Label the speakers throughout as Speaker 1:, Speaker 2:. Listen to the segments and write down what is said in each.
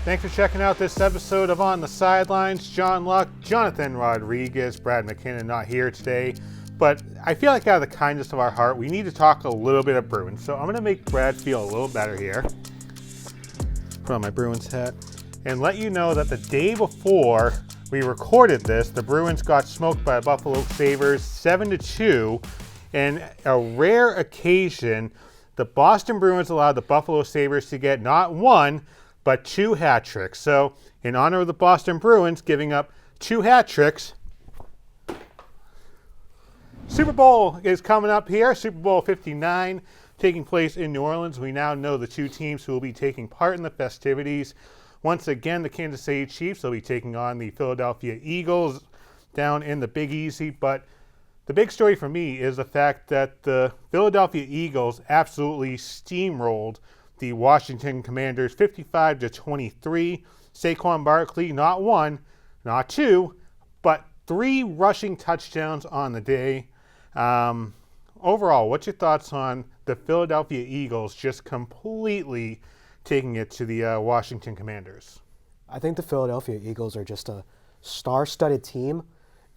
Speaker 1: Thanks for checking out this episode of On the Sidelines. John Luck, Jonathan Rodriguez, Brad McKinnon not here today, but I feel like out of the kindness of our heart, we need to talk a little bit of Bruins. So I'm going to make Brad feel a little better here. Put on my Bruins hat and let you know that the day before we recorded this, the Bruins got smoked by the Buffalo Sabres 7-2. And a rare occasion, the Boston Bruins allowed the Buffalo Sabres to get not one, but 2 hat tricks. So, in honor of the Boston Bruins giving up 2 hat tricks, Super Bowl is coming up here. Super Bowl 59 taking place in New Orleans. We now know the 2 teams who will be taking part in the festivities. Once again, the Kansas City Chiefs will be taking on the Philadelphia Eagles down in the Big Easy. But the big story for me is the fact that the Philadelphia Eagles absolutely steamrolled the Washington Commanders 55-23. Saquon Barkley, not 1, not 2, but 3 rushing touchdowns on the day. Overall, what's your thoughts on the Philadelphia Eagles just completely taking it to the Washington Commanders?
Speaker 2: I think the Philadelphia Eagles are just a star-studded team,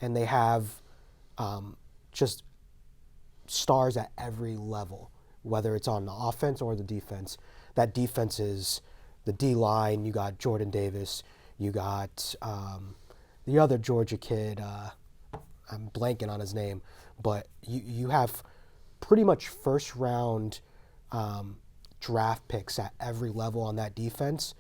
Speaker 2: and they have just stars at every level, whether it's on the offense or the defense. That defense is the D-line. You got Jordan Davis. You got the other Georgia kid. I'm blanking on his name. But you have pretty much first-round draft picks at every level on that defense,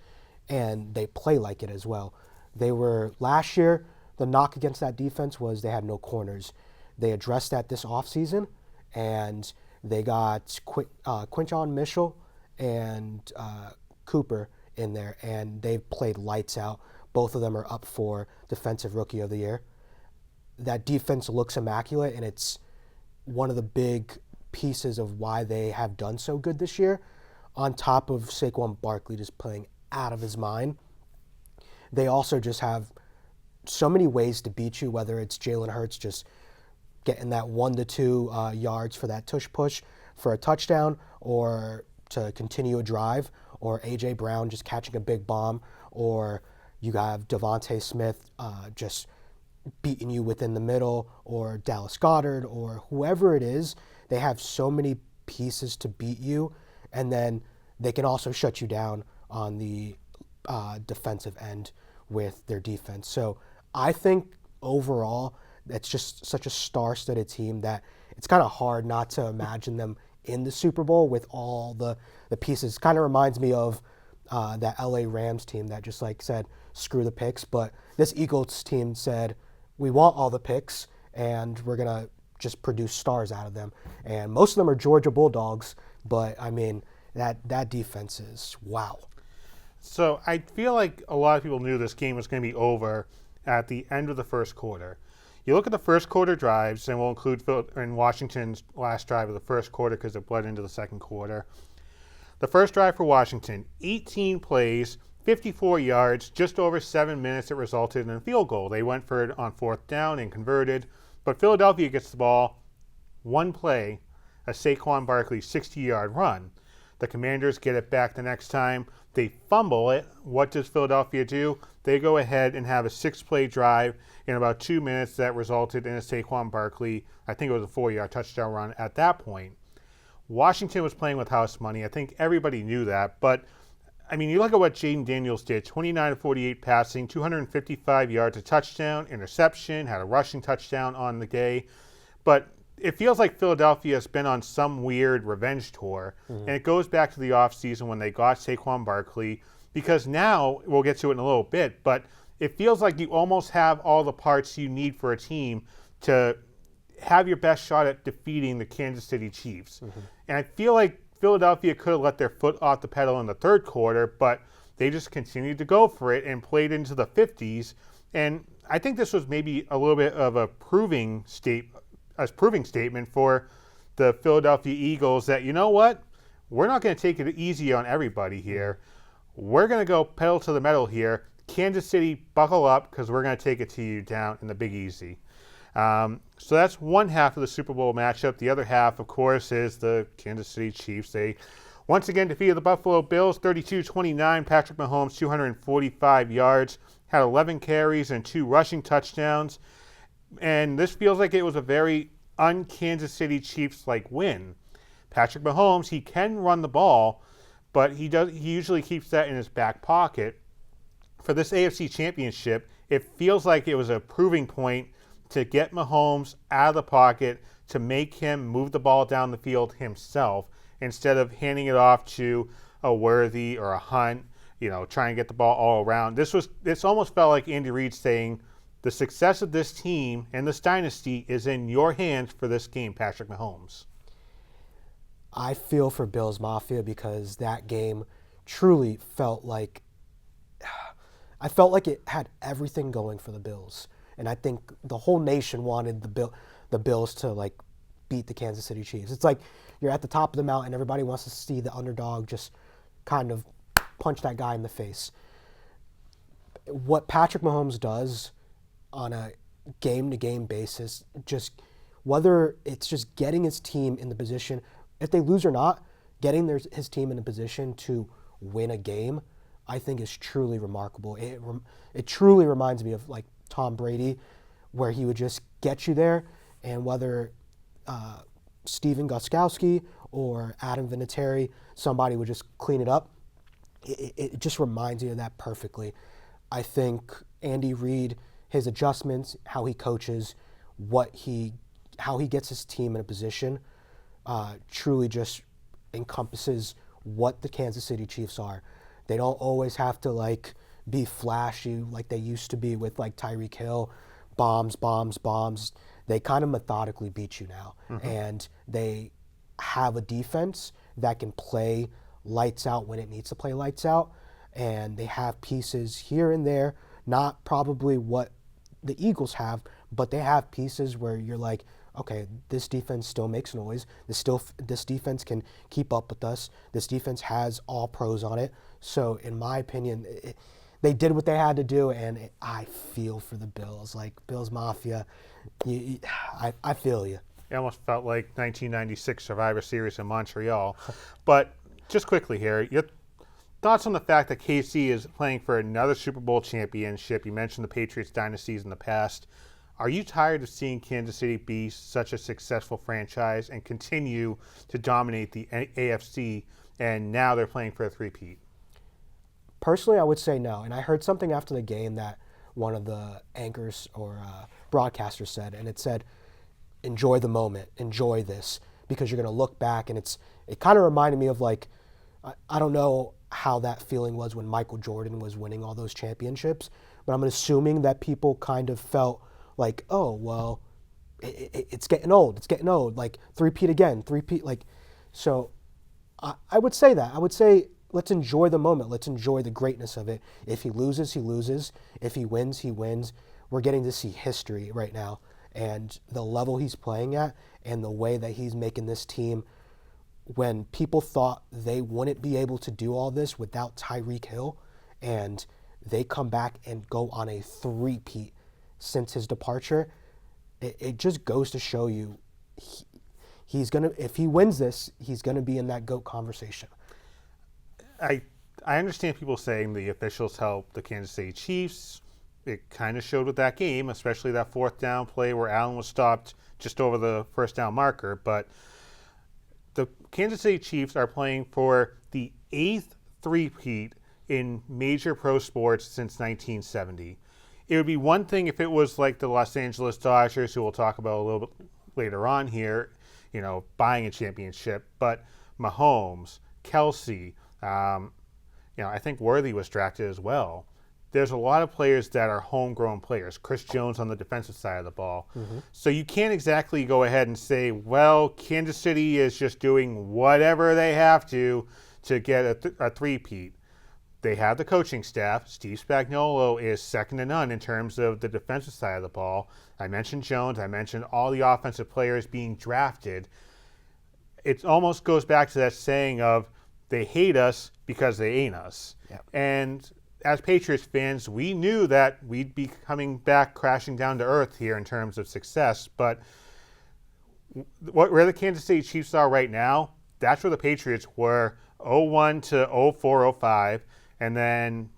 Speaker 2: and they play like it as well. They were, last year, the knock against that defense was they had no corners. They addressed that this offseason, and they got Quinton Mitchell and Cooper in there, and they've played lights out. Both of them are up for Defensive Rookie of the Year. That defense looks immaculate, and it's one of the big pieces of why they have done so good this year, on top of Saquon Barkley just playing out of his mind. They also just have so many ways to beat you, whether it's Jalen Hurts just getting that 1 to 2 yards for that tush push for a touchdown, or to continue a drive, or A.J. Brown just catching a big bomb, or you have Devontae Smith just beating you within the middle, or Dallas Goedert, or whoever it is. They have so many pieces to beat you, and then they can also shut you down on the defensive end with their defense. So I think overall, it's just such a star-studded team that it's kind of hard not to imagine them in the Super Bowl with all the pieces. Kind of reminds me of that LA Rams team that just said, screw the picks. But this Eagles team said, we want all the picks, and we're going to just produce stars out of them. And most of them are Georgia Bulldogs, but, I mean, that defense is wow.
Speaker 1: So I feel like a lot of people knew this game was going to be over at the end of the first quarter. You look at the first quarter drives, and we'll include in Washington's last drive of the first quarter because it bled into the second quarter. The first drive for Washington, 18 plays, 54 yards, just over 7 minutes. It resulted in a field goal. They went for it on 4th down and converted, but Philadelphia gets the ball, 1 play, a Saquon Barkley 60-yard run. The Commanders get it back the next time. They fumble it. What does Philadelphia do? They go ahead and have a 6-play drive in about 2 minutes that resulted in a Saquon Barkley, I think it was a 4-yard touchdown run at that point. Washington was playing with house money. I think everybody knew that. But, I mean, you look at what Jaden Daniels did. 29-48 passing, 255 yards, a touchdown, interception, had a rushing touchdown on the day. But it feels like Philadelphia has been on some weird revenge tour. Mm-hmm. And it goes back to the offseason when they got Saquon Barkley. Because now, we'll get to it in a little bit, but it feels like you almost have all the parts you need for a team to have your best shot at defeating the Kansas City Chiefs. Mm-hmm. And I feel like Philadelphia could have let their foot off the pedal in the third quarter, but they just continued to go for it and played into the 50s. And I think this was maybe a little bit of a proving statement for the Philadelphia Eagles that, you know what, we're not going to take it easy on everybody here. We're going to go pedal to the metal here. Kansas City, buckle up, because we're going to take it to you down in the Big Easy. So that's one half of the Super Bowl matchup. The other half, of course, is the Kansas City Chiefs. They once again defeated the Buffalo Bills 32-29. Patrick Mahomes, 245 yards, had 11 carries and 2 rushing touchdowns. And this feels like it was a very un-Kansas City Chiefs-like win. Patrick Mahomes, he can run the ball, but he usually keeps that in his back pocket. For this AFC Championship, it feels like it was a proving point to get Mahomes out of the pocket, to make him move the ball down the field himself instead of handing it off to a Worthy or a Hunt, trying to get the ball all around. This almost felt like Andy Reid saying, the success of this team and this dynasty is in your hands for this game, Patrick Mahomes.
Speaker 2: I feel for Bills Mafia because that game truly felt like it had everything going for the Bills. And I think the whole nation wanted the Bills to beat the Kansas City Chiefs. It's like you're at the top of the mountain, everybody wants to see the underdog just kind of punch that guy in the face. What Patrick Mahomes does on a game-to-game basis, just whether it's just getting his team in the position, if they lose or not, getting his team in a position to win a game, I think is truly remarkable. It truly reminds me of Tom Brady, where he would just get you there, and whether Steven Gostkowski or Adam Vinatieri, somebody would just clean it up. It just reminds you of that perfectly. I think Andy Reid, his adjustments, how he coaches, how he gets his team in a position, truly just encompasses what the Kansas City Chiefs are. They don't always have to be flashy like they used to be with Tyreek Hill, bombs. They kind of methodically beat you now. Mm-hmm. And they have a defense that can play lights out when it needs to play lights out. And they have pieces here and there, not probably what the Eagles have, but they have pieces where you're like, okay, this defense still makes noise. This defense can keep up with us. This defense has all pros on it. So in my opinion, they did what they had to do, and I feel for the Bills. Bills Mafia, I feel you.
Speaker 1: It almost felt like 1996 Survivor Series in Montreal. But just quickly here, your thoughts on the fact that KC is playing for another Super Bowl championship? You mentioned the Patriots dynasties in the past. Are you tired of seeing Kansas City be such a successful franchise and continue to dominate the AFC, and now they're playing for a three-peat?
Speaker 2: Personally, I would say no. And I heard something after the game that one of the anchors or broadcasters said, and it said, enjoy the moment, enjoy this, because you're going to look back, and it kind of reminded me of I don't know how that feeling was when Michael Jordan was winning all those championships, but I'm assuming that people kind of felt oh, well, it's getting old. It's getting old. Three-peat again, three-peat. So I would say that. I would say let's enjoy the moment. Let's enjoy the greatness of it. If he loses, he loses. If he wins, he wins. We're getting to see history right now. And the level he's playing at and the way that he's making this team, when people thought they wouldn't be able to do all this without Tyreek Hill, and they come back and go on a three-peat since his departure, it just goes to show you he's gonna, if he wins this, he's gonna be in that GOAT conversation.
Speaker 1: I understand people saying the officials helped the Kansas City Chiefs. It kind of showed with that game, especially that fourth down play where Allen was stopped just over the first down marker. But the Kansas City Chiefs are playing for the 8th three-peat in major pro sports since 1970. It would be one thing if it was like the Los Angeles Dodgers, who we'll talk about a little bit later on here, buying a championship. But Mahomes, Kelsey, I think Worthy was drafted as well. There's a lot of players that are homegrown players. Chris Jones on the defensive side of the ball. Mm-hmm. So you can't exactly go ahead and say, well, Kansas City is just doing whatever they have to get a three-peat. They have the coaching staff. Steve Spagnuolo is second to none in terms of the defensive side of the ball. I mentioned Jones. I mentioned all the offensive players being drafted. It almost goes back to that saying of they hate us because they ain't us. Yep. And as Patriots fans, we knew that we'd be coming back crashing down to earth here in terms of success. But where the Kansas City Chiefs are right now, that's where the Patriots were 01 to 04, 05, and then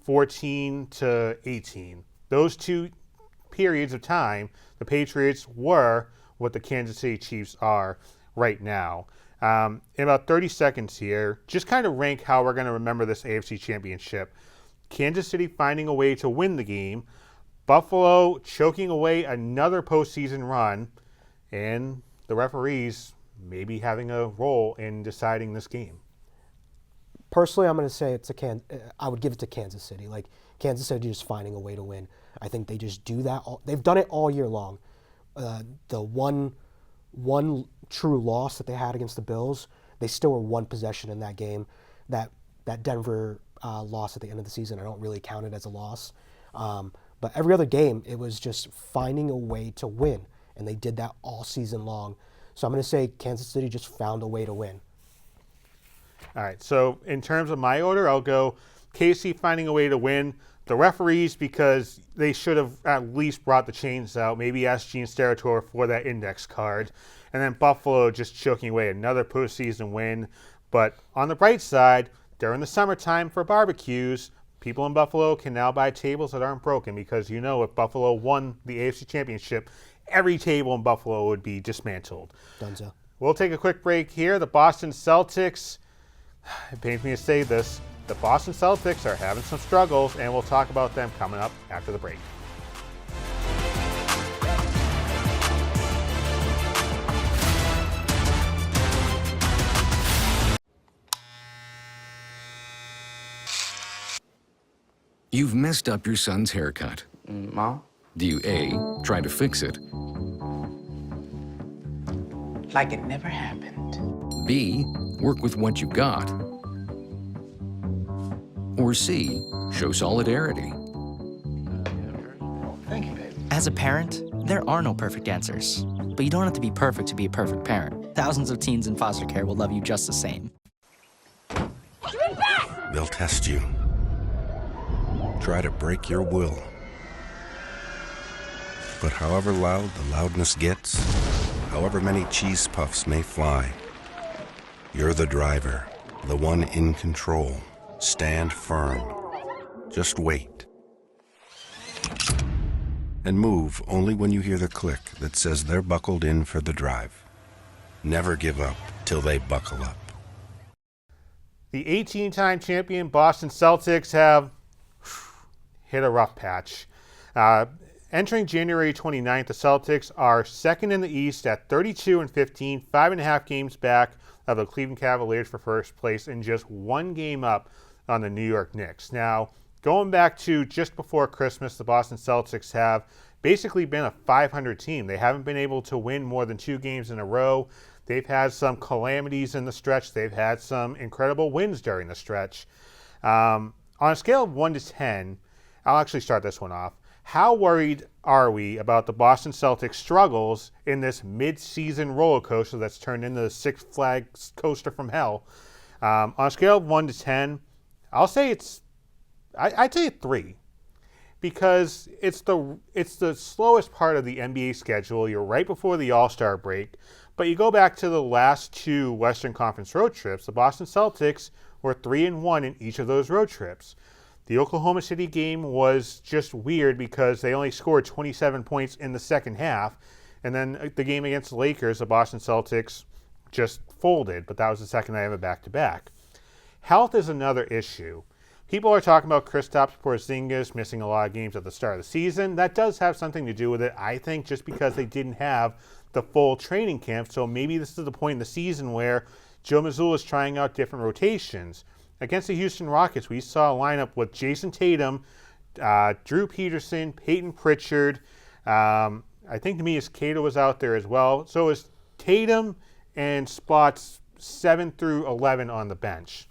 Speaker 1: 14 to 18. Those two periods of time, the Patriots were what the Kansas City Chiefs are right now. In about 30 seconds here, just kind of rank how we're going to remember this AFC Championship. Kansas City finding a way to win the game, Buffalo choking away another postseason run, and the referees maybe having a role in deciding this game.
Speaker 2: Personally, I'm going to say I would give it to Kansas City. Like, Kansas City just finding a way to win. I think they just do that. They've done it all year long. The one true loss that they had against the Bills, they still were one possession in that game. That Denver loss at the end of the season, I don't really count it as a loss. But every other game, it was just finding a way to win, and they did that all season long. So I'm going to say Kansas City just found a way to win.
Speaker 1: All right, so in terms of my order, I'll go KC finding a way to win, the referees because they should have at least brought the chains out, maybe asked Gene Steratore for that index card, and then Buffalo just choking away another postseason win. But on the bright side, during the summertime for barbecues, people in Buffalo can now buy tables that aren't broken because, if Buffalo won the AFC Championship, every table in Buffalo would be dismantled.
Speaker 2: Dunzo.
Speaker 1: We'll take a quick break here. The Boston Celtics, it pains me to say this, the Boston Celtics are having some struggles, and we'll talk about them coming up after the break.
Speaker 3: You've messed up your son's haircut.
Speaker 4: Mom?
Speaker 3: Do you A, try to fix it?
Speaker 4: Like it never happened.
Speaker 3: B, work with what you got? Or C, show solidarity?
Speaker 4: Thank you, baby.
Speaker 5: As a parent, there are no perfect answers. But you don't have to be perfect to be a perfect parent. Thousands of teens in foster care will love you just the same.
Speaker 6: They'll test you. Try to break your will. But however loud the loudness gets, however many cheese puffs may fly, you're the driver, the one in control. Stand firm. Just wait. And move only when you hear the click that says they're buckled in for the drive. Never give up till they buckle up.
Speaker 1: The 18-time champion Boston Celtics have hit a rough patch. Entering January 29th, the Celtics are second in the East at 32-15, 5.5 games back of the Cleveland Cavaliers for first place and just one game up on the New York Knicks. Now, going back to just before Christmas, the Boston Celtics have basically been a 500 team. They haven't been able to win more than 2 games in a row. They've had some calamities in the stretch. They've had some incredible wins during the stretch. On a scale of 1 to 10, I'll actually start this one off. How worried are we about the Boston Celtics' struggles in this mid-season roller coaster that's turned into the Six Flags coaster from hell? On a scale of 1 to 10, I'll say I'd say a 3, because it's the slowest part of the NBA schedule. You're right before the All-Star break, but you go back to the last 2 Western Conference road trips, the Boston Celtics were 3-1 in each of those road trips. The Oklahoma City game was just weird because they only scored 27 points in the second half, and then the game against the Lakers, the Boston Celtics just folded, but that was the second night of a back-to-back. Health is another issue. People are talking about Kristaps Porzingis missing a lot of games at the start of the season. That does have something to do with it, I think, just because they didn't have the full training camp. So maybe this is the point in the season where Joe Mazzulla is trying out different rotations. Against the Houston Rockets, we saw a lineup with Jason Tatum, Drew Peterson, Peyton Pritchard. I think Neemias Queta was out there as well. So is Tatum and spots 7 through 11 on the bench.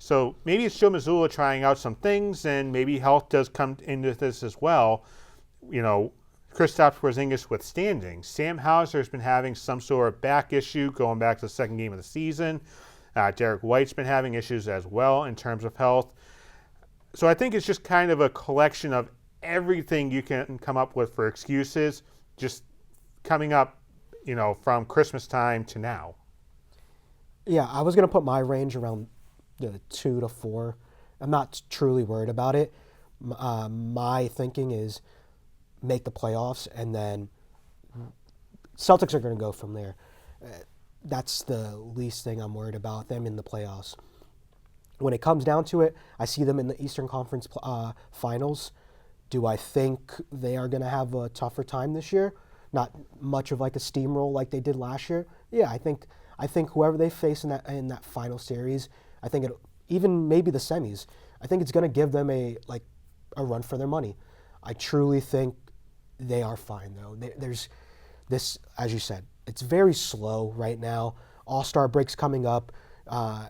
Speaker 1: So maybe it's Joe Mazzulla trying out some things, and maybe health does come into this as well. Kristaps Porzingis withstanding. Sam Hauser's been having some sort of back issue going back to the second game of the season. Derek White's been having issues as well in terms of health. So I think it's just kind of a collection of everything you can come up with for excuses, just coming up, from Christmas time to now.
Speaker 2: Yeah, I was going to put my range around 2 to 4. I'm not truly worried about it. My thinking is make the playoffs, and then Celtics are going to go from there. That's the least thing I'm worried about, them in the playoffs. When it comes down to it, I see them in the Eastern Conference Finals. Do I think they are going to have a tougher time this year? Not much of like a steamroll like they did last year. Yeah, I think whoever they face in that final series, I think even maybe the semis, I think it's going to give them a run for their money. I truly think they are fine though. There's this, as you said, it's very slow right now. All-Star break's coming up.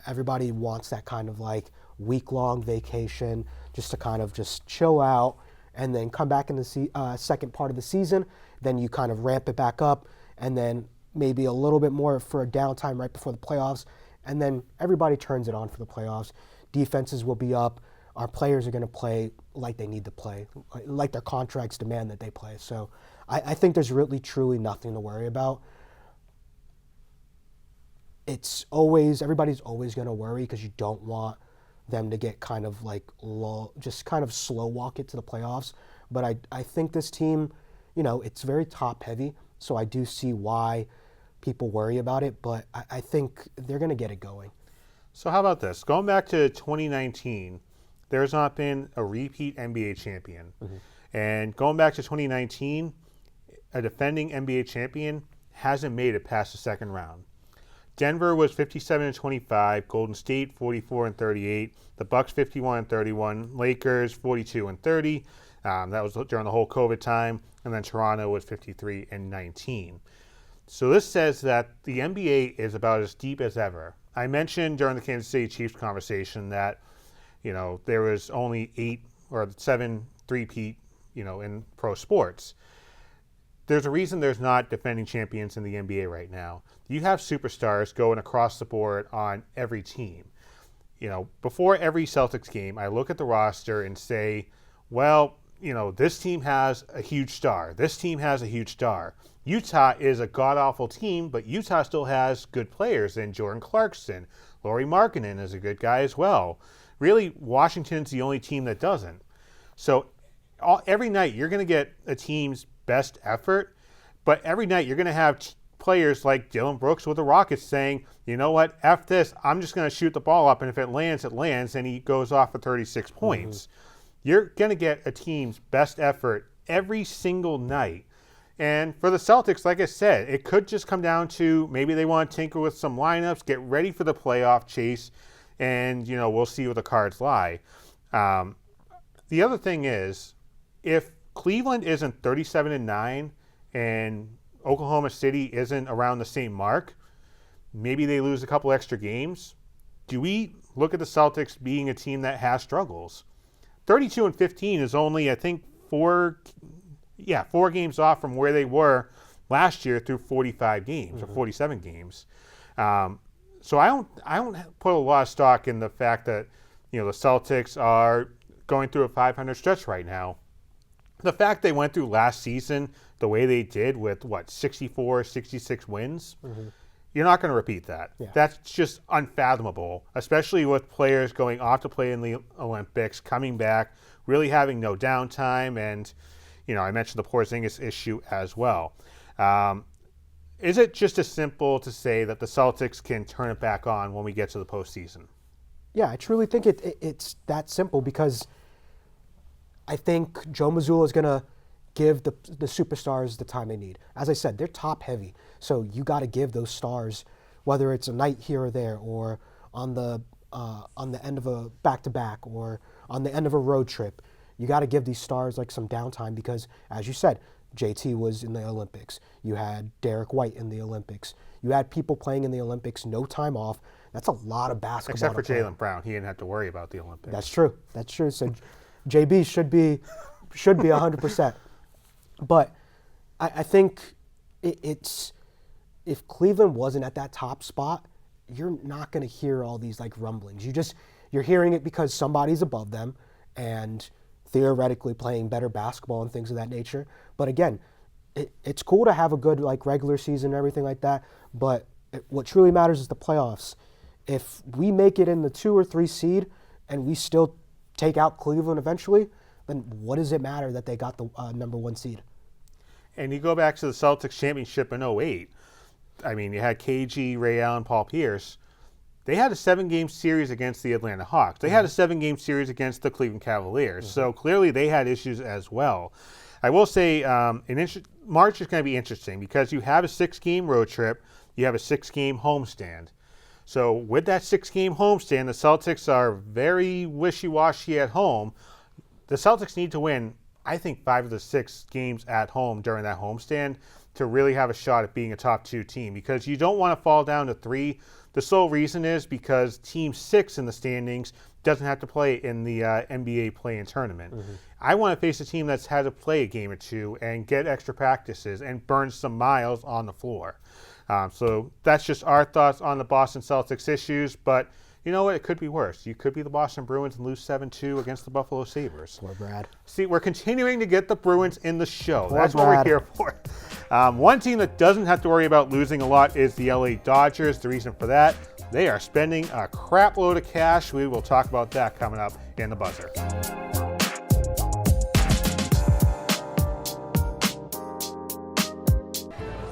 Speaker 2: Everybody wants that kind of like week-long vacation just to kind of just chill out and then come back in the second part of the season. Then you kind of ramp it back up, and then maybe a little bit more for a downtime right before the playoffs, and then everybody turns it on for the playoffs. Defenses will be up. Our players are going to play like they need to play, like their contracts demand that they play. So I think there's really, truly nothing to worry about. Everybody's always going to worry because you don't want them to get kind of like just kind of slow walk it to the playoffs. But I think this team, it's very top heavy. So I do see why people worry about it, but I think they're going to get it going.
Speaker 1: So how about this? Going back to 2019, there's not been a repeat NBA champion. Mm-hmm. And going back to 2019, a defending NBA champion hasn't made it past the second round. Denver was 57-25, Golden State 44-38, the Bucks 51-31, Lakers 42-30. That was during the whole COVID time, and then Toronto was 53-19. So this says that the NBA is about as deep as ever. I mentioned during the Kansas City Chiefs conversation that, there was only 8 or 7 three-peat, in pro sports. There's a reason there's not defending champions in the NBA right now. You have superstars going across the board on every team. Before every Celtics game, I look at the roster and say, well, this team has a huge star. This team has a huge star. Utah is a god-awful team, but Utah still has good players in Jordan Clarkson. Lauri Markkanen is a good guy as well. Really, Washington's the only team that doesn't. So every night you're going to get a team's best effort, but every night you're going to have players like Dylan Brooks with the Rockets saying, you know what, F this, I'm just going to shoot the ball up, and if it lands, it lands, and he goes off for 36 points. Mm-hmm. You're going to get a team's best effort every single night. And for the Celtics, like I said, it could just come down to maybe they want to tinker with some lineups, get ready for the playoff chase, and, we'll see where the cards lie. The other thing is, if Cleveland isn't 37-9 and Oklahoma City isn't around the same mark, maybe they lose a couple extra games. Do we look at the Celtics being a team that has struggles? 32-15 is only, I think, 4 games off from where they were last year through 45 games or 47 games. So I don't put a lot of stock in the fact that the Celtics are going through a 500 stretch right now. The fact they went through last season the way they did with 64, 66 wins, you're not going to repeat that. Yeah. That's just unfathomable, especially with players going off to play in the Olympics, coming back, really having no downtime, and I mentioned the Porzingis issue as well. Is it just as simple to say that the Celtics can turn it back on when we get to the postseason?
Speaker 2: Yeah, I truly think it's that simple because I think Joe Mazzulla is going to give the superstars the time they need. As I said, they're top heavy, so you got to give those stars, whether it's a night here or there, or on the end of a back-to-back, or on the end of a road trip. You got to give these stars like some downtime because, as you said, JT was in the Olympics. You had Derek White in the Olympics. You had people playing in the Olympics, no time off. That's a lot of basketball.
Speaker 1: Except for Jaylen Brown, he didn't have to worry about the Olympics.
Speaker 2: That's true. So JB should be 100%. But I think it's if Cleveland wasn't at that top spot, you're not going to hear all these like rumblings. You're hearing it because somebody's above them and theoretically playing better basketball and things of that nature. But again, it's cool to have a good like regular season and everything like that. But what truly matters is the playoffs. if we make it in the 2 or 3 seed and we still take out Cleveland eventually, then what does it matter that they got the number 1 seed?
Speaker 1: And you go back to the Celtics championship in '08. I mean, you had KG, Ray Allen, Paul Pierce. They had a 7-game series against the Atlanta Hawks. They had a 7-game series against the Cleveland Cavaliers. So clearly they had issues as well. I will say March is going to be interesting because you have a 6-game road trip. You have a 6-game homestand. So with that 6-game homestand, the Celtics are very wishy-washy at home. The Celtics need to win, I think, 5 of the 6 games at home during that homestand to really have a shot at being a top 2 team, because you don't want to fall down to 3. The sole reason is because team 6 in the standings doesn't have to play in the NBA play-in tournament. I want to face a team that's had to play a game or 2 and get extra practices and burn some miles on the floor. So that's just our thoughts on the Boston Celtics issues, but you know what? It could be worse. You could be the Boston Bruins and lose 7-2 against the Buffalo Sabres.
Speaker 2: Poor Brad.
Speaker 1: See, we're continuing to get the Bruins in the show.
Speaker 2: Poor
Speaker 1: That's what we're
Speaker 2: Brad.
Speaker 1: here for. One team that doesn't have to worry about losing a lot is the LA Dodgers. The reason for that, they are spending a crap load of cash. We will talk about that coming up in the buzzer.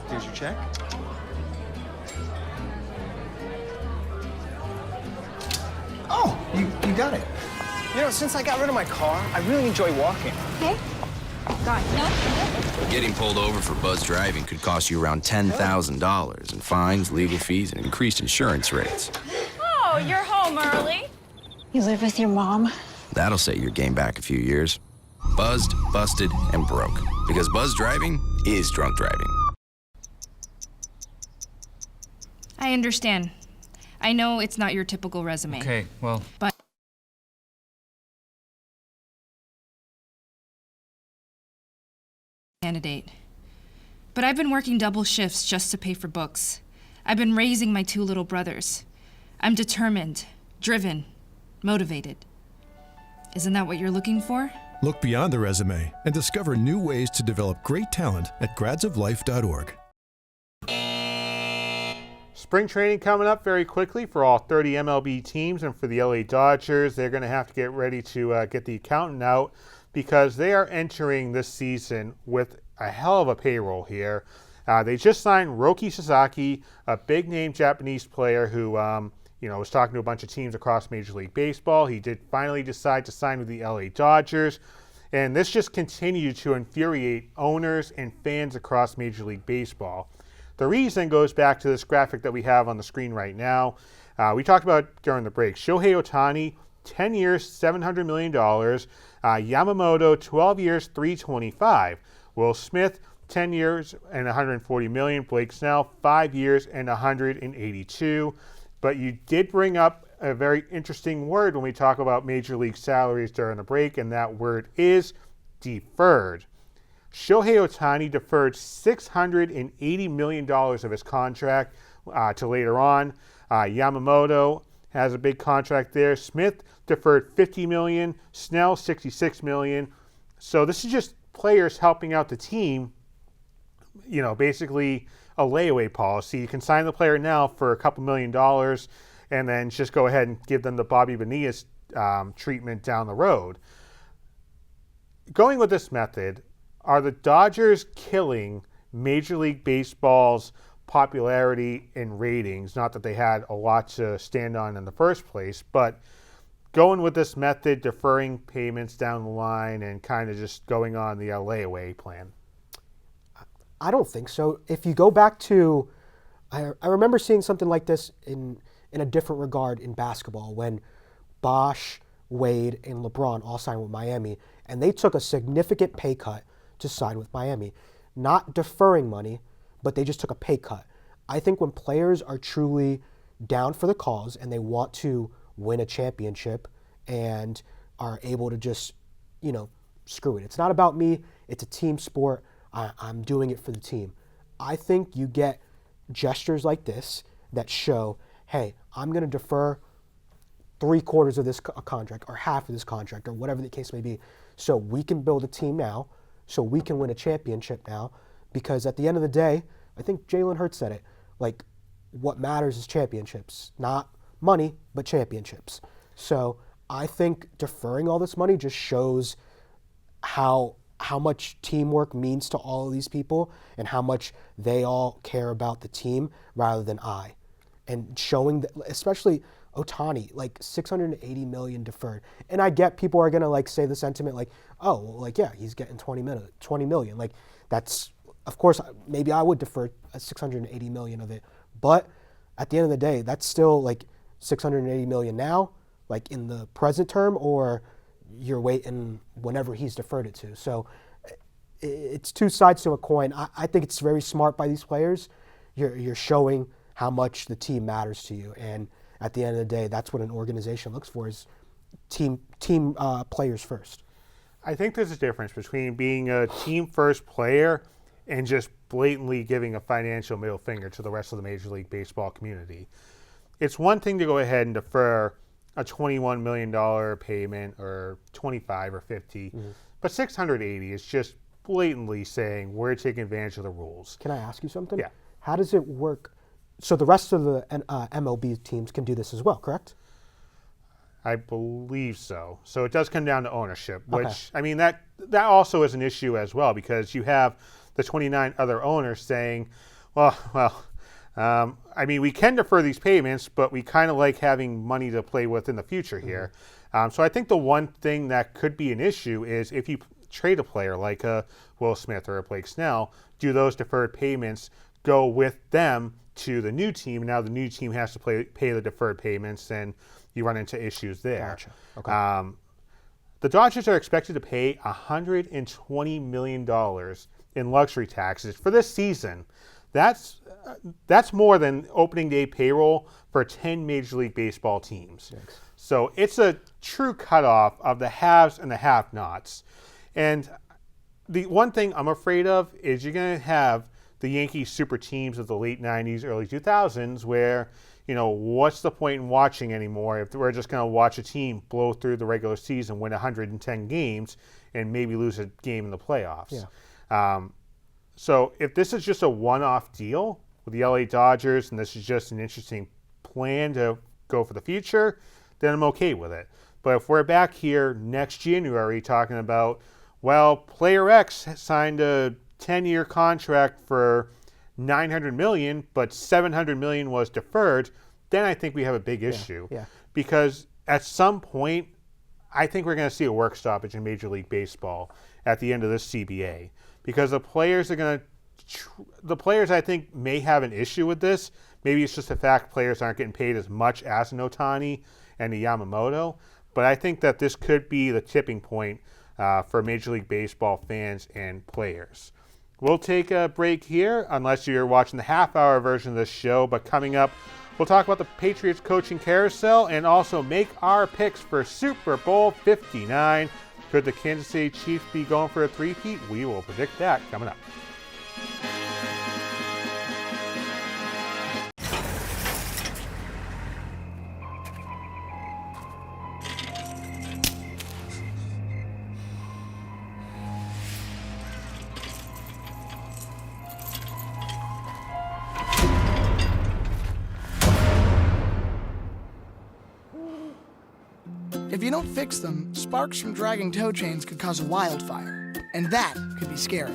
Speaker 7: Here's your check. Oh, you got it. You know, since I got rid of my car, I really enjoy walking.
Speaker 8: Okay. Got it.
Speaker 9: Getting pulled over for buzz driving could cost you around $10,000 in fines, legal fees, and increased insurance rates.
Speaker 8: Oh, you're home early. You live with your mom?
Speaker 9: That'll set your game back a few years. Buzzed, busted, and broke. Because buzz driving is drunk driving.
Speaker 10: I understand. I know it's not your typical resume.
Speaker 7: Okay, well.
Speaker 10: But candidate. But I've been working double shifts just to pay for books. I've been raising my 2 little brothers. I'm determined, driven, motivated. Isn't that what you're looking for?
Speaker 11: Look beyond the resume and discover new ways to develop great talent at gradsoflife.org.
Speaker 1: Spring training coming up very quickly for all 30 MLB teams, and for the LA Dodgers, they're going to have to get ready to get the accountant out because they are entering this season with a hell of a payroll here. They just signed Roki Sasaki, a big-name Japanese player who was talking to a bunch of teams across Major League Baseball. He did finally decide to sign with the LA Dodgers, and this just continued to infuriate owners and fans across Major League Baseball. The reason goes back to this graphic that we have on the screen right now. We talked about during the break. Shohei Ohtani, 10 years, $700 million. Yamamoto, 12 years, $325. Will Smith, 10 years and $140 million. Blake Snell, 5 years and $182. But you did bring up a very interesting word when we talk about Major League salaries during the break, and that word is deferred. Shohei Ohtani deferred $680 million of his contract to later on. Yamamoto has a big contract there. Smith deferred $50 million. Snell, $66 million. So this is just players helping out the team, basically a layaway policy. You can sign the player now for a couple $1 million and then just go ahead and give them the Bobby Bonilla treatment down the road. Going with this method, are the Dodgers killing Major League Baseball's popularity and ratings? Not that they had a lot to stand on in the first place, but going with this method, deferring payments down the line and kind of just going on the layaway plan?
Speaker 2: I don't think so. If you go back to, I remember seeing something like this in a different regard in basketball when Bosh, Wade, and LeBron all signed with Miami, and they took a significant pay cut to sign with Miami. Not deferring money, but they just took a pay cut. I think when players are truly down for the cause and they want to win a championship and are able to just, screw it. It's not about me. It's a team sport. I'm doing it for the team. I think you get gestures like this that show, hey, I'm going to defer 3/4 of this contract or half of this contract or whatever the case may be, so we can build a team now, so we can win a championship now, because at the end of the day, I think Jalen Hurts said it, what matters is championships, not money, but championships. So I think deferring all this money just shows how much teamwork means to all of these people and how much they all care about the team rather than I. And showing that, especially Ohtani, like $680 million deferred. And I get people are gonna like say the sentiment like, oh, well, like yeah, he's getting $20 million. Like that's, of course, maybe I would defer $680 million of it, but at the end of the day, that's still like $680 million now, like in the present term, or you're waiting whenever he's deferred it to. So it's two sides to a coin. I think it's very smart by these players. You're showing how much the team matters to you, and at the end of the day, that's what an organization looks for: is team players first.
Speaker 1: I think there's a difference between being a team first player and just blatantly giving a financial middle finger to the rest of the Major League Baseball community. It's one thing to go ahead and defer a $21 million payment or 25 or 50, but 680 is just blatantly saying we're taking advantage of the rules.
Speaker 2: Can I ask you something?
Speaker 1: Yeah.
Speaker 2: How does it work? So the rest of the MLB teams can do this as well, correct?
Speaker 1: I believe so. So it does come down to ownership, which, I mean, that also is an issue as well, because you have the 29 other owners saying, I mean, we can defer these payments, but we kind of like having money to play with in the future here. So I think the one thing that could be an issue is if you trade a player like a Will Smith or a Blake Snell, do those deferred payments go with them to the new team? Now the new team has to pay the deferred payments, and you run into issues there.
Speaker 2: Gotcha. Okay.
Speaker 1: The Dodgers are expected to pay $120 million in luxury taxes for this season. That's more than opening day payroll for 10 Major League Baseball teams.
Speaker 2: Thanks.
Speaker 1: So it's a true cutoff of the haves and the have-nots. And the one thing I'm afraid of is you're going to have the Yankees super teams of the late 90s, early 2000s where, you know, what's the point in watching anymore if we're just going to watch a team blow through the regular season, win 110 games, and maybe lose a game in the playoffs.
Speaker 2: Yeah.
Speaker 1: So if this is just a one-off deal with the LA Dodgers and this is just an interesting plan to go for the future, then I'm okay with it. But if we're back here next January talking about, well, player X signed a 10-year contract for $900 million, but $700 million was deferred, then I think we have a big issue.
Speaker 2: Yeah.
Speaker 1: Because at some point, I think we're going to see a work stoppage in Major League Baseball at the end of this CBA. Because the players I think may have an issue with this. Maybe it's just the fact players aren't getting paid as much as an Ohtani and a Yamamoto. But I think that this could be the tipping point for Major League Baseball fans and players. We'll take a break here, unless you're watching the half-hour version of this show. But coming up, we'll talk about the Patriots coaching carousel and also make our picks for Super Bowl 59. Could the Kansas City Chiefs be going for a three-peat? We will predict that coming up.
Speaker 12: If you don't fix them, sparks from dragging tow chains could cause a wildfire, and that could be scary.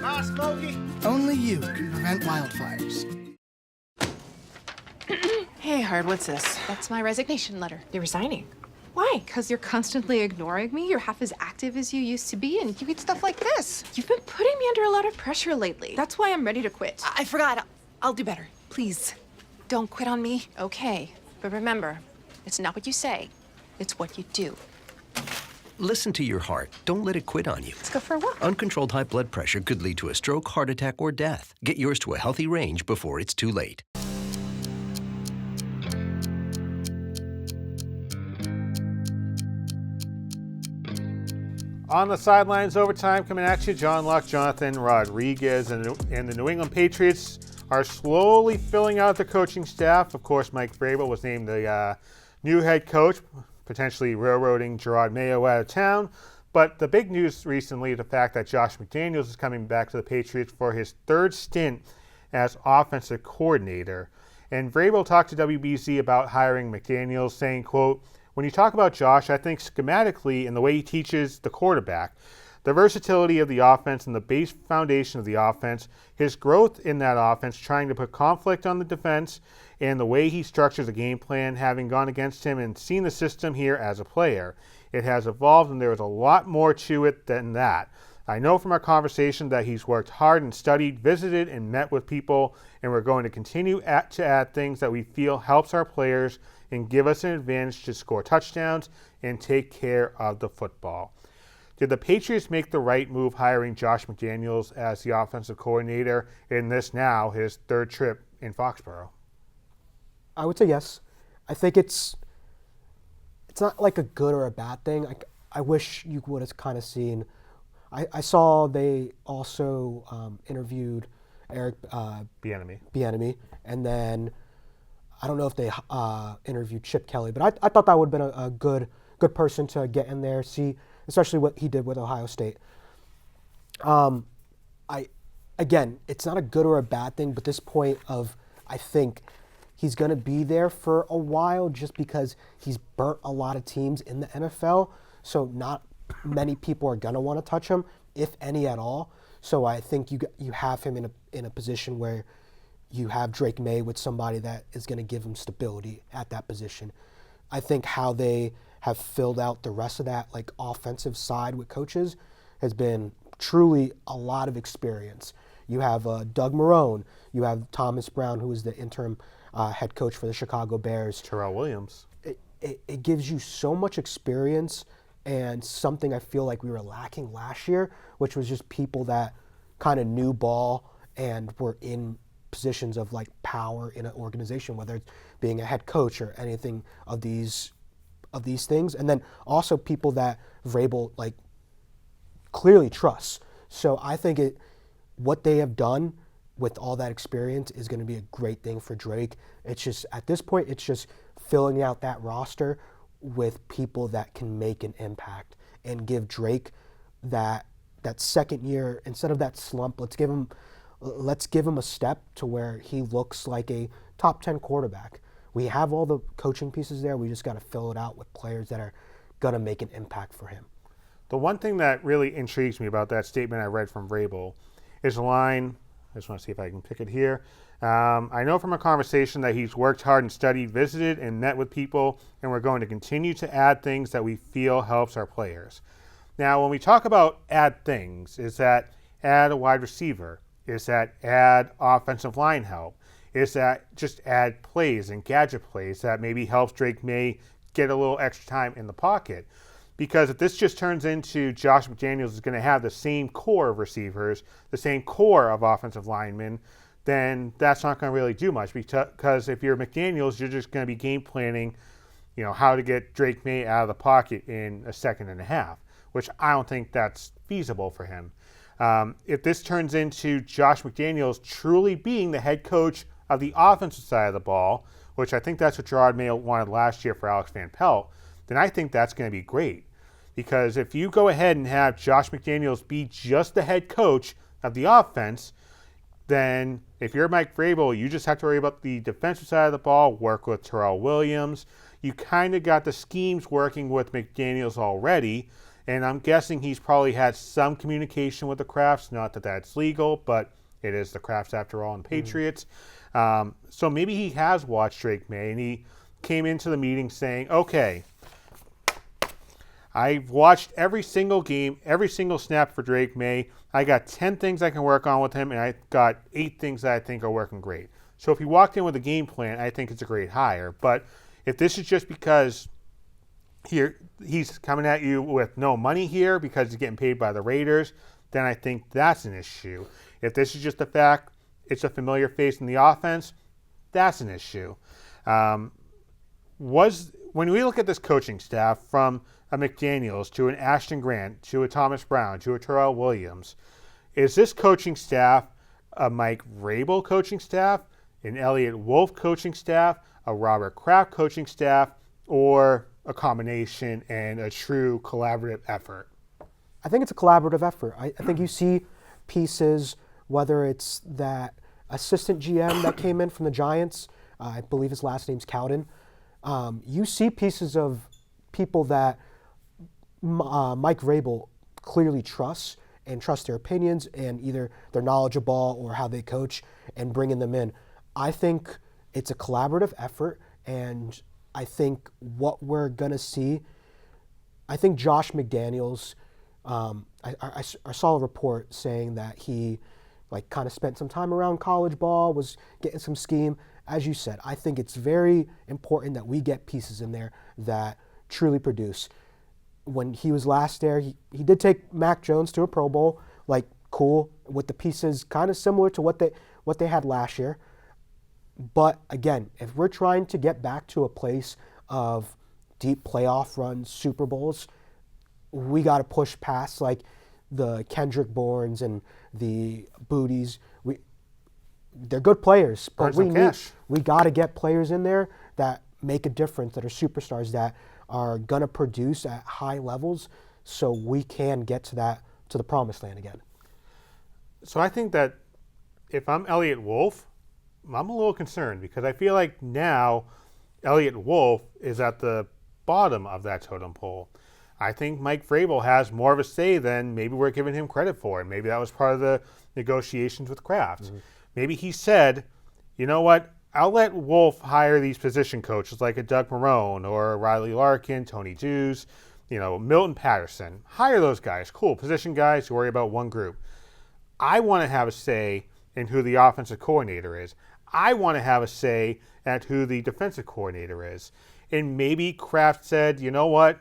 Speaker 7: Hi, Smokey.
Speaker 12: Only you can prevent wildfires.
Speaker 13: Hey, Hard, what's this?
Speaker 14: That's my resignation letter.
Speaker 13: You're resigning.
Speaker 14: Why? Because you're constantly ignoring me. You're half as active as you used to be, and you get stuff like this. You've been putting me under a lot of pressure lately. That's why I'm ready to quit.
Speaker 13: I forgot. I'll do better. Please, don't quit on me.
Speaker 14: Okay, but remember, it's not what you say, it's what you do.
Speaker 15: Listen to your heart. Don't let it quit on you.
Speaker 14: Let's go for a walk.
Speaker 15: Uncontrolled high blood pressure could lead to a stroke, heart attack, or death. Get yours to a healthy range before it's too late.
Speaker 1: On the Sidelines overtime coming at you, John Locke, Jonathan Rodriguez, and the New England Patriots are slowly filling out the coaching staff. Of course, Mike Vrabel was named the new head coach, potentially railroading Gerard Mayo out of town. But the big news recently is the fact that Josh McDaniels is coming back to the Patriots for his third stint as offensive coordinator. And Vrabel talked to WBZ about hiring McDaniels, saying, quote, "When you talk about Josh, I think schematically in the way he teaches the quarterback, the versatility of the offense and the base foundation of the offense, his growth in that offense, trying to put conflict on the defense, and the way he structures a game plan, having gone against him and seen the system here as a player. It has evolved, and there is a lot more to it than that. I know from our conversation that he's worked hard and studied, visited, and met with people, and we're going to continue to add things that we feel helps our players and give us an advantage to score touchdowns and take care of the football." Did the Patriots make the right move hiring Josh McDaniels as the offensive coordinator in this now his third trip in Foxborough?
Speaker 2: I would say yes. I think it's not like a good or a bad thing. I wish you would have kind of seen. I saw they also interviewed Eric Bieniemy, and then I don't know if they interviewed Chip Kelly, but I thought that would have been a good person to get in there, see, especially what he did with Ohio State. Again, it's not a good or a bad thing, but this point of, I think he's going to be there for a while just because he's burnt a lot of teams in the NFL, so not many people are going to want to touch him, if any at all. So I think you have him in a position where you have Drake May with somebody that is going to give him stability at that position. I think how they have filled out the rest of that like offensive side with coaches has been truly a lot of experience. You have Doug Marrone, you have Thomas Brown, who is the interim head coach for the Chicago Bears.
Speaker 1: Terrell Williams.
Speaker 2: It gives you so much experience, and something I feel like we were lacking last year, which was just people that kind of knew ball and were in positions of like power in an organization, whether it's being a head coach or anything of these things, and then also people that Vrabel like clearly trusts. So I think what they have done with all that experience is going to be a great thing for Drake. It's just at this point, it's just filling out that roster with people that can make an impact and give Drake that second year, instead of that slump, let's give him a step to where he looks like a top 10 quarterback. We have all the coaching pieces there. We just got to fill it out with players that are going to make an impact for him.
Speaker 1: The one thing that really intrigues me about that statement I read from Vrabel is a line, I just want to see if I can pick it here. I know from a conversation that he's worked hard and studied, visited, and met with people, and we're going to continue to add things that we feel helps our players. Now, when we talk about add things, is that add a wide receiver? Is that add offensive line help? Is that just add plays and gadget plays that maybe helps Drake May get a little extra time in the pocket? Because if this just turns into Josh McDaniels is going to have the same core of receivers, the same core of offensive linemen, then that's not going to really do much. Because if you're McDaniels, you're just going to be game planning, how to get Drake May out of the pocket in a second and a half, which I don't think that's feasible for him. If this turns into Josh McDaniels truly being the head coach of the offensive side of the ball, which I think that's what Gerard Mayo wanted last year for Alex Van Pelt, then I think that's going to be great. Because if you go ahead and have Josh McDaniels be just the head coach of the offense, then if you're Mike Vrabel, you just have to worry about the defensive side of the ball, work with Terrell Williams. You kind of got the schemes working with McDaniels already, and I'm guessing he's probably had some communication with the Crafts. Not that that's legal, but it is the Crafts after all in Patriots. So maybe he has watched Drake May, and he came into the meeting saying, okay, I've watched every single game, every single snap for Drake May. I got 10 things I can work on with him, and I got 8 things that I think are working great. So if he walked in with a game plan, I think it's a great hire. But if this is just because he's coming at you with no money here because he's getting paid by the Raiders, then I think that's an issue. If this is just the fact it's a familiar face in the offense, that's an issue. When we look at this coaching staff, from a McDaniels to an Ashton Grant to a Thomas Brown to a Terrell Williams, is this coaching staff a Mike Vrabel coaching staff, an Elliott Wolf coaching staff, a Robert Kraft coaching staff, or a combination and a true collaborative effort?
Speaker 2: I think it's a collaborative effort. I think you see pieces, whether it's that assistant GM that came in from the Giants, I believe his last name's Cowden. You see pieces of people that Mike Vrabel clearly trusts and trust their opinions and either their knowledge of ball or how they coach and bringing them in. I think it's a collaborative effort, and I think what we're going to see, I think Josh McDaniels, I saw a report saying that he like kind of spent some time around college ball, was getting some scheme. As you said, I think it's very important that we get pieces in there that truly produce. When he was last there, he did take Mac Jones to a Pro Bowl, like cool, with the pieces kind of similar to what they had last year. But again, if we're trying to get back to a place of deep playoff runs, Super Bowls, we got to push past like the Kendrick Bournes and the Booties. They're good players, but we got to get players in there that make a difference, that are superstars, that are going to produce at high levels so we can get to the promised land again.
Speaker 1: So I think that if I'm Elliott Wolf, I'm a little concerned because I feel like now Elliott Wolf is at the bottom of that totem pole. I think Mike Vrabel has more of a say than maybe we're giving him credit for, and maybe that was part of the negotiations with Kraft. Mm-hmm. Maybe he said, you know what, I'll let Wolf hire these position coaches like a Doug Marrone or Riley Larkin, Tony Dews, Milton Patterson. Hire those guys. Cool, position guys who worry about one group. I want to have a say in who the offensive coordinator is. I want to have a say at who the defensive coordinator is. And maybe Kraft said, you know what,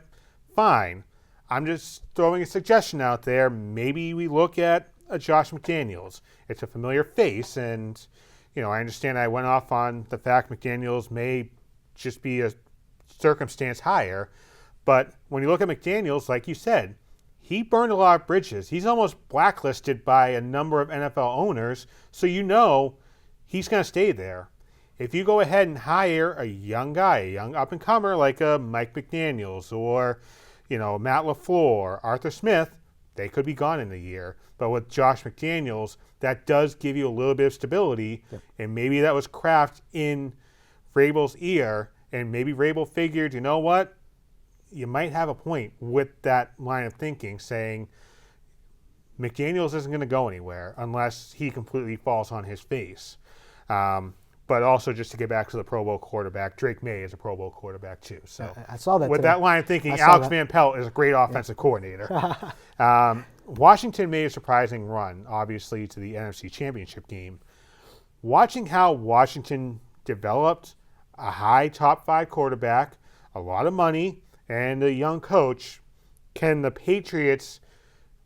Speaker 1: fine. I'm just throwing a suggestion out there. Maybe we look at a Josh McDaniels. It's a familiar face, and I understand I went off on the fact McDaniels may just be a circumstance hire, but when you look at McDaniels, like you said, he burned a lot of bridges. He's almost blacklisted by a number of NFL owners, so he's going to stay there. If you go ahead and hire a young guy, a young up-and-comer like a Mike McDaniels or, Matt LaFleur, Arthur Smith, they could be gone in a year. But with Josh McDaniels, that does give you a little bit of stability, and maybe that was Kraft in Vrabel's ear, and maybe Vrabel figured, you know what, you might have a point with that line of thinking, saying McDaniels isn't going to go anywhere unless he completely falls on his face. But also, just to get back to the Pro Bowl quarterback, Drake May is a Pro Bowl quarterback too. So
Speaker 2: I saw that
Speaker 1: with
Speaker 2: today.
Speaker 1: That line of thinking, Alex Van Pelt is a great offensive coordinator. Washington made a surprising run, obviously, to the NFC Championship game. Watching how Washington developed a high top 5 quarterback, a lot of money, and a young coach, can the Patriots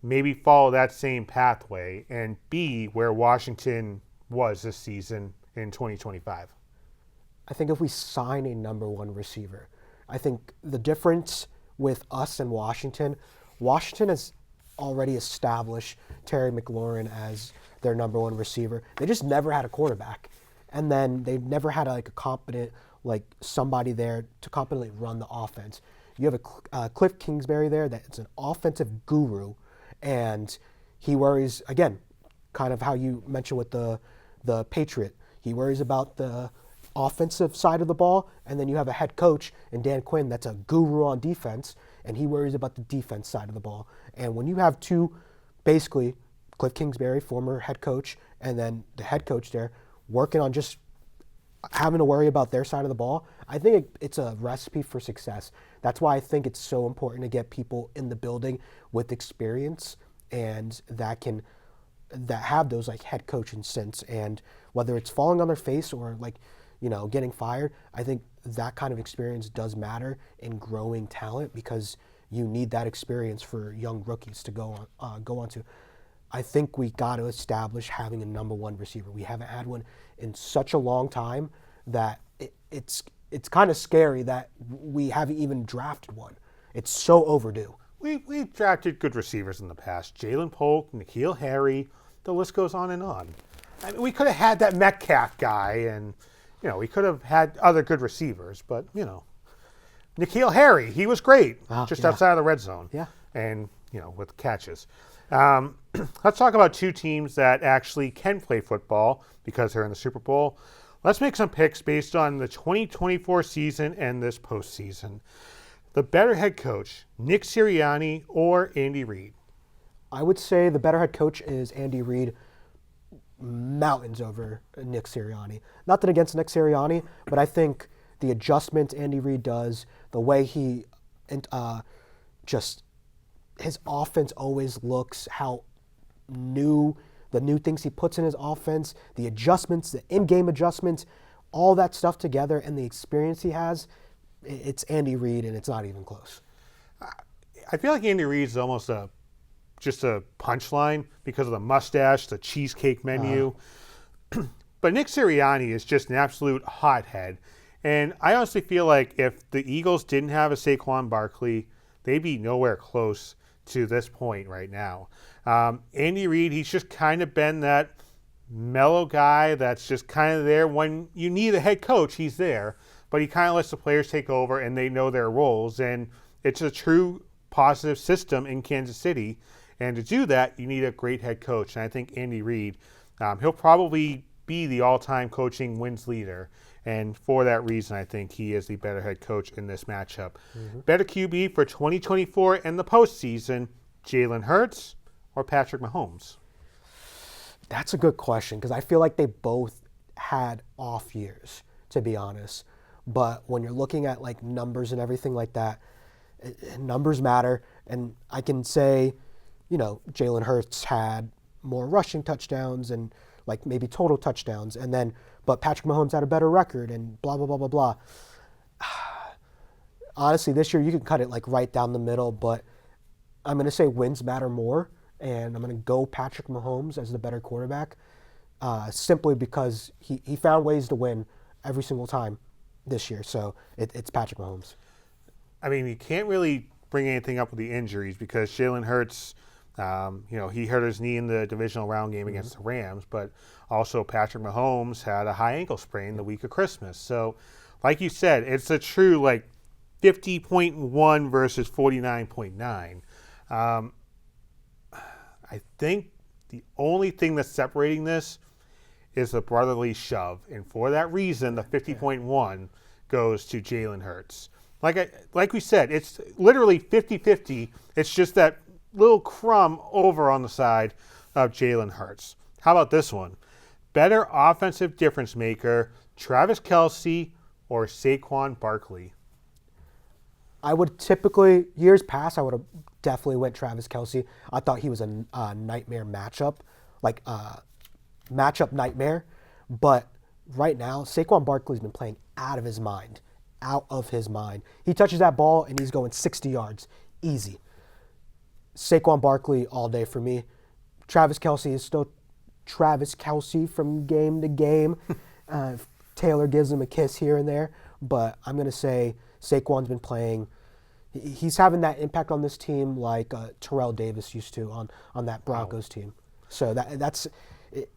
Speaker 1: maybe follow that same pathway and be where Washington was this season in 2025?
Speaker 2: I think if we sign a number 1 receiver, I think the difference with us and Washington has already established Terry McLaurin as their number 1 receiver. They just never had a quarterback. And then they've never had a competent, somebody there to competently run the offense. You have a Cliff Kingsbury there that's an offensive guru, and he worries, again, kind of how you mentioned with the Patriot. He worries about the offensive side of the ball, and then you have a head coach in Dan Quinn that's a guru on defense, and he worries about the defense side of the ball. And when you have two, basically, Cliff Kingsbury, former head coach, and then the head coach there, working on just having to worry about their side of the ball, I think it's a recipe for success. That's why I think it's so important to get people in the building with experience and that have those head coaching stints, and whether it's falling on their face or getting fired, I think that kind of experience does matter in growing talent because you need that experience for young rookies to go on to. I think we got to establish having a number 1 receiver. We haven't had one in such a long time that it's kind of scary that we haven't even drafted one. It's so overdue.
Speaker 1: We've drafted good receivers in the past. Jalen Polk, N'Keal Harry, the list goes on and on. I mean, we could have had that Metcalf guy, and we could have had other good receivers, but N'Keal Harry, he was great, outside of the red zone.
Speaker 2: Yeah.
Speaker 1: And with catches. Let's talk about two teams that actually can play football because they're in the Super Bowl. Let's make some picks based on the 2024 season and this postseason. The better head coach, Nick Sirianni or Andy Reid?
Speaker 2: I would say the better head coach is Andy Reid, mountains over Nick Sirianni. Nothing against Nick Sirianni, but I think the adjustments Andy Reid does, the way he just his offense always looks, how the new things he puts in his offense, the adjustments, the in-game adjustments, all that stuff together, and the experience he has, it's Andy Reid, and it's not even close.
Speaker 1: I feel like Andy Reid is almost just a punchline because of the mustache, the cheesecake menu. But Nick Sirianni is just an absolute hothead. And I honestly feel like if the Eagles didn't have a Saquon Barkley, they'd be nowhere close to this point right now. Andy Reid, he's just kind of been that mellow guy that's just kind of there when you need a head coach, he's there. But he kind of lets the players take over and they know their roles. And it's a true positive system in Kansas City. And to do that, you need a great head coach. And I think Andy Reid, he'll probably be the all-time coaching wins leader. And for that reason, I think he is the better head coach in this matchup. Better QB for 2024 and the postseason, Jalen Hurts or Patrick Mahomes?
Speaker 2: That's a good question because I feel like they both had off years, to be honest. But when you're looking at like numbers and everything like that, numbers matter. And I can say, Jalen Hurts had more rushing touchdowns and like maybe total touchdowns, but Patrick Mahomes had a better record and blah, blah, blah, blah, blah. Honestly, this year you can cut it like right down the middle, but I'm going to say wins matter more, and I'm going to go Patrick Mahomes as the better quarterback simply because he found ways to win every single time this year, so it's Patrick Mahomes.
Speaker 1: I mean, you can't really bring anything up with the injuries because Jalen Hurts, he hurt his knee in the divisional round game against the Rams, but also Patrick Mahomes had a high ankle sprain the week of Christmas. So, like you said, it's a true like 50.1 versus 49.9. I think the only thing that's separating this is the brotherly shove, and for that reason, the 50.1 goes to Jalen Hurts. Like we said, it's literally 50-50. It's just that little crumb over on the side of Jalen Hurts. How about this one? Better offensive difference maker, Travis Kelce or Saquon Barkley?
Speaker 2: I would typically, years past, I would have definitely went Travis Kelce. I thought he was a nightmare matchup, like matchup nightmare. But right now, Saquon Barkley's been playing out of his mind. He touches that ball and he's going 60 yards, easy. Saquon Barkley all day for me. Travis Kelce is still Travis Kelce from game to game. Taylor gives him a kiss here and there, but I'm going to say Saquon's been playing. He's having that impact on this team like Terrell Davis used to on that Broncos team. So that's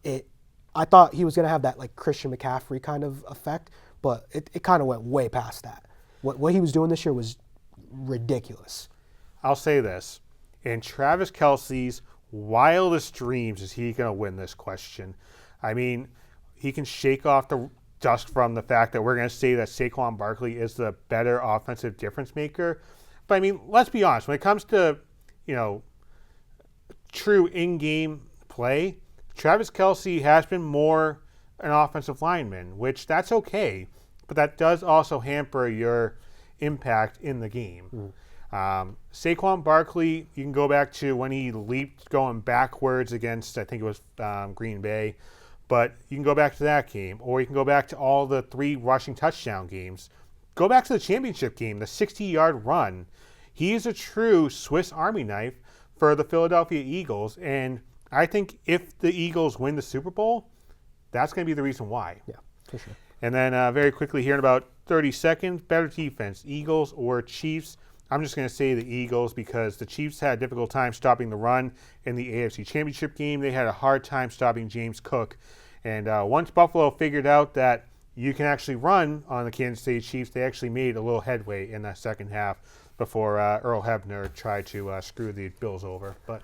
Speaker 2: it. I thought he was going to have that like Christian McCaffrey kind of effect, but it kind of went way past that. What he was doing this year was ridiculous.
Speaker 1: I'll say this. In Travis Kelce's wildest dreams, is he going to win this question? I mean, he can shake off the dust from the fact that we're going to say that Saquon Barkley is the better offensive difference maker. But I mean, let's be honest. When it comes to, true in-game play, Travis Kelce has been more an offensive lineman, which that's okay. But that does also hamper your impact in the game. Saquon Barkley, you can go back to when he leaped going backwards against, I think it was Green Bay. But you can go back to that game, or you can go back to all the 3 rushing touchdown games. Go back to the championship game, the 60-yard run. He is a true Swiss Army knife for the Philadelphia Eagles, and I think if the Eagles win the Super Bowl, that's going to be the reason why.
Speaker 2: Yeah, for sure.
Speaker 1: And then very quickly here in about 30 seconds, better defense, Eagles or Chiefs? I'm just going to say the Eagles because the Chiefs had a difficult time stopping the run in the AFC Championship game. They had a hard time stopping James Cook. And once Buffalo figured out that you can actually run on the Kansas City Chiefs, they actually made a little headway in that second half before Earl Hebner tried to screw the Bills over. But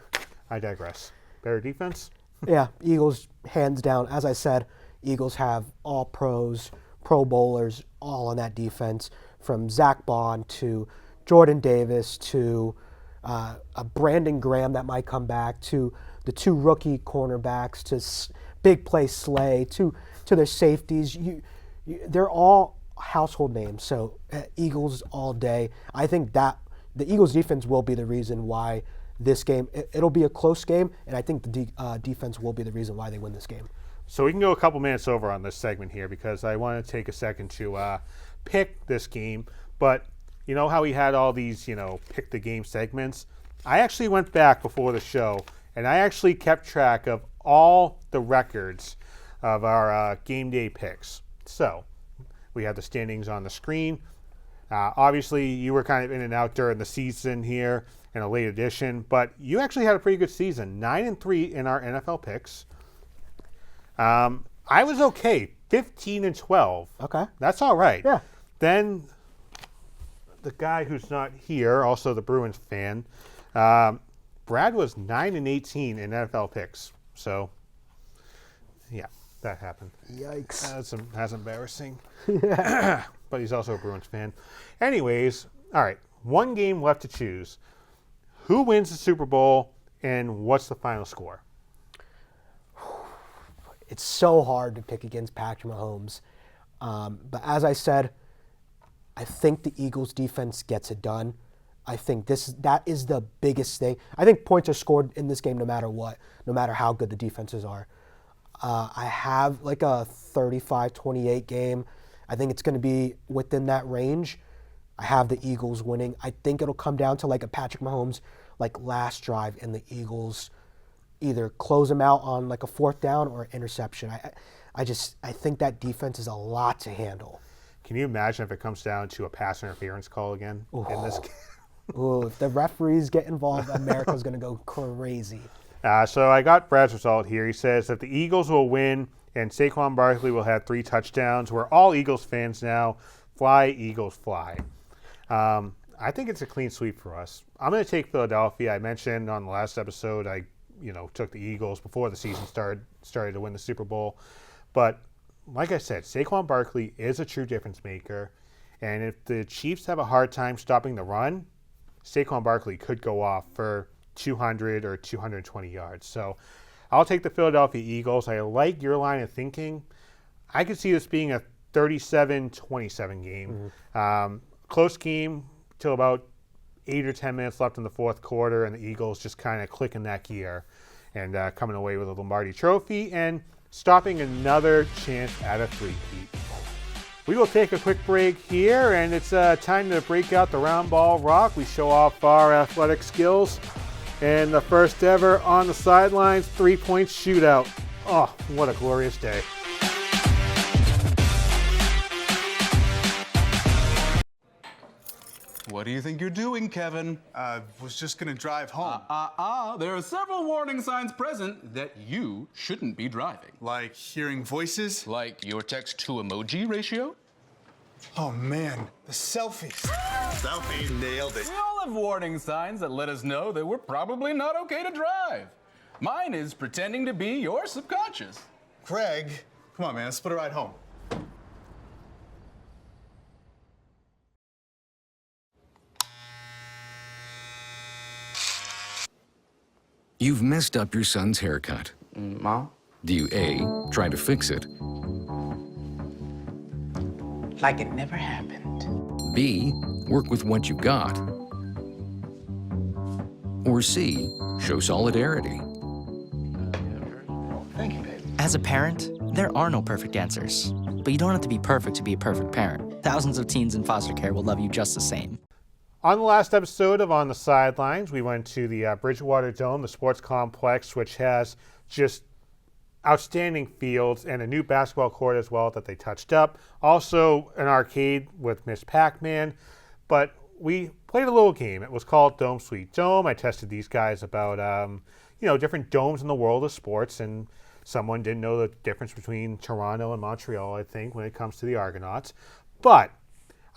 Speaker 1: I digress. Better defense?
Speaker 2: Yeah, Eagles, hands down. As I said, Eagles have all pros, Pro Bowlers, all on that defense, from Zach Bond to Jordan Davis to a Brandon Graham that might come back, to the 2 rookie cornerbacks, to big play Slay, to their safeties. They're all household names. So Eagles all day. I think that the Eagles defense will be the reason why this game, it'll be a close game, and I think the defense will be the reason why they win this game.
Speaker 1: So we can go a couple minutes over on this segment here because I want to take a second to pick this game. But you know how we had all these, pick the game segments? I actually went back before the show, and I actually kept track of all the records of our game day picks. So we have the standings on the screen. Obviously, you were kind of in and out during the season here in a late edition, but you actually had a pretty good season, 9-3 in our NFL picks. I was okay, 15-12.
Speaker 2: Okay.
Speaker 1: That's all right.
Speaker 2: Yeah.
Speaker 1: Then the guy who's not here, also the Bruins fan, Brad was 9-18 in NFL picks. So, yeah, that happened.
Speaker 2: Yikes.
Speaker 1: That's embarrassing. But he's also a Bruins fan. Anyways, all right, one game left to choose. Who wins the Super Bowl and what's the final score?
Speaker 2: It's so hard to pick against Patrick Mahomes. But as I said, I think the Eagles defense gets it done. I think that is the biggest thing. I think points are scored in this game no matter what, no matter how good the defenses are. I have like a 35-28 game. I think it's going to be within that range. I have the Eagles winning. I think it'll come down to like a Patrick Mahomes last drive, and the Eagles either close them out on like a 4th down or interception. I think that defense is a lot to handle.
Speaker 1: Can you imagine if it comes down to a pass interference call again in this game?
Speaker 2: Ooh, if the referees get involved, America's going to go crazy.
Speaker 1: So I got Brad's result here. He says that the Eagles will win and Saquon Barkley will have 3 touchdowns. We're all Eagles fans now. Fly, Eagles, fly. I think it's a clean sweep for us. I'm going to take Philadelphia. I mentioned on the last episode I took the Eagles before the season started to win the Super Bowl. But like I said, Saquon Barkley is a true difference maker. And if the Chiefs have a hard time stopping the run, Saquon Barkley could go off for 200 or 220 yards. So I'll take the Philadelphia Eagles. I like your line of thinking. I could see this being a 37-27 game. Close game till about 8 or 10 minutes left in the 4th quarter, and the Eagles just kind of clicking that gear and coming away with a Lombardi trophy and stopping another chance at a three-peat. We will take a quick break here, and it's time to break out the round ball rock. We show off our athletic skills and the first ever On the Sidelines 3-point shootout. Oh, what a glorious day.
Speaker 16: What do you think you're doing, Kevin?
Speaker 12: Was just gonna drive home.
Speaker 16: There are several warning signs present that you shouldn't be driving.
Speaker 12: Like hearing voices?
Speaker 16: Like your text-to-emoji ratio?
Speaker 12: Oh man, the selfies.
Speaker 16: Selfie, nailed it. We all have warning signs that let us know that we're probably not okay to drive. Mine is pretending to be your subconscious.
Speaker 12: Greg, come on man, let's put a ride home.
Speaker 3: You've messed up your son's haircut.
Speaker 4: Mom?
Speaker 3: Do you A, try to fix it?
Speaker 4: Like it never happened.
Speaker 3: B, work with what you got? Or C, show solidarity?
Speaker 4: Thank you, baby.
Speaker 5: As a parent, there are no perfect answers. But you don't have to be perfect to be a perfect parent. Thousands of teens in foster care will love you just the same.
Speaker 1: On the last episode of On the Sidelines, we went to the Bridgewater Dome, the sports complex, which has just outstanding fields and a new basketball court as well that they touched up. Also, an arcade with Miss Pac-Man. But we played a little game. It was called Dome Sweet Dome. I tested these guys about, different domes in the world of sports, and someone didn't know the difference between Toronto and Montreal, I think, when it comes to the Argonauts. But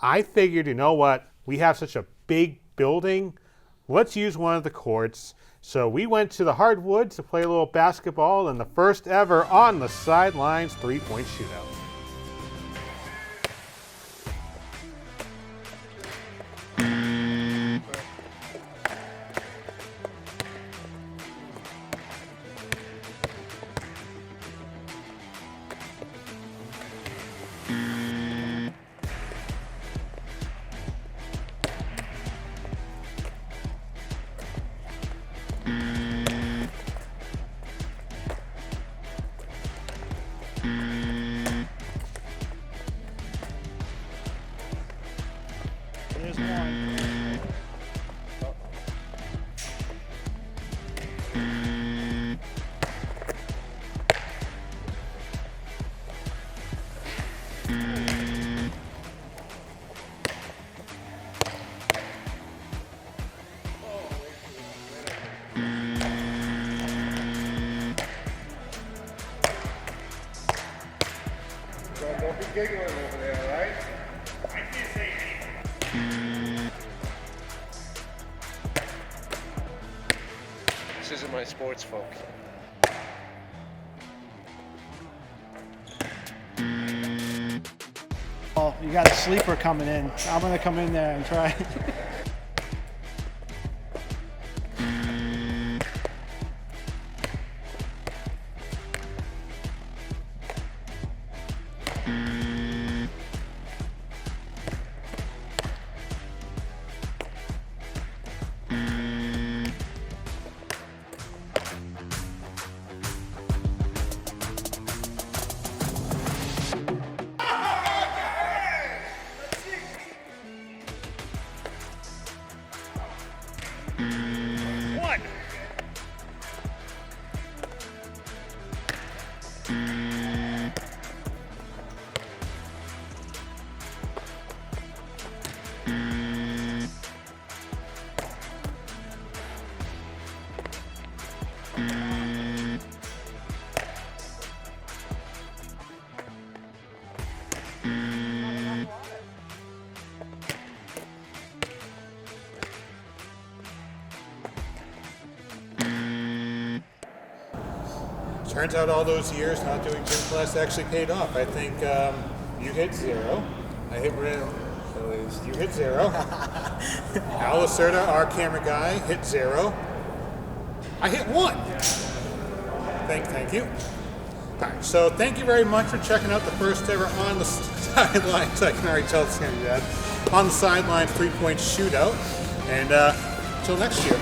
Speaker 1: I figured, you know what? We have such a big building. let's use one of the courts. So we went to the hardwood to play a little basketball in the first ever On the Sidelines 3-point shootout.
Speaker 17: There's one.
Speaker 18: Don't be giggling over there, all right? I can't say anything. This isn't my sports, folks.
Speaker 17: Oh, you got a sleeper coming in. I'm gonna come in there and try.
Speaker 18: One.
Speaker 1: Turns out all those years not doing gym class actually paid off. I think you hit 0. I hit rim. You hit 0. Al Lacerda, our camera guy, hit 0. I hit 1. Thank you. All right, so thank you very much for checking out the first ever On the Sidelines. I can already tell it's going to be bad. On the Sidelines 3-point shootout. And until next year.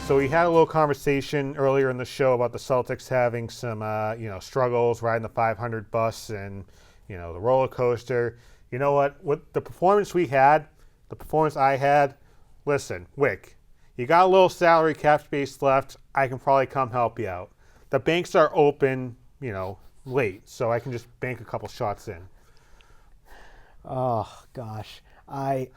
Speaker 1: So we had a little conversation earlier in the show about the Celtics having some, struggles riding the 500 bus and, the roller coaster. You know what? With the performance we had, the performance I had, listen, Wick, you got a little salary cap space left. I can probably come help you out. The banks are open, late, so I can just bank a couple shots in.
Speaker 2: Oh, gosh.
Speaker 1: That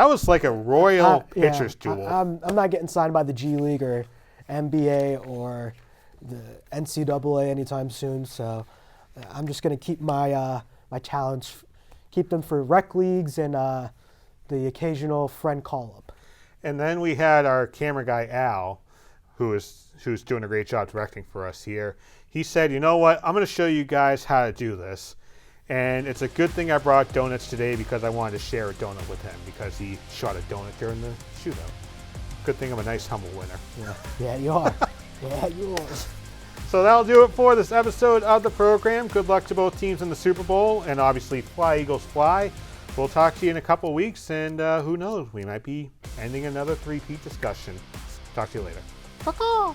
Speaker 1: was like a royal pitcher's duel.
Speaker 2: I'm not getting signed by the G League or NBA or the NCAA anytime soon, so I'm just going to keep my my talents, keep them for rec leagues and the occasional friend call-up.
Speaker 1: And then we had our camera guy, Al, who's doing a great job directing for us here. He said, you know what, I'm going to show you guys how to do this. And it's a good thing I brought donuts today because I wanted to share a donut with him because he shot a donut during the shootout. Good thing I'm a nice, humble winner.
Speaker 2: Yeah, you are. Yeah, you are.
Speaker 1: So that'll do it for this episode of the program. Good luck to both teams in the Super Bowl, and obviously Fly Eagles Fly. We'll talk to you in a couple weeks, and who knows, we might be ending another three-peat discussion. Talk to you later.
Speaker 2: Caw-caw.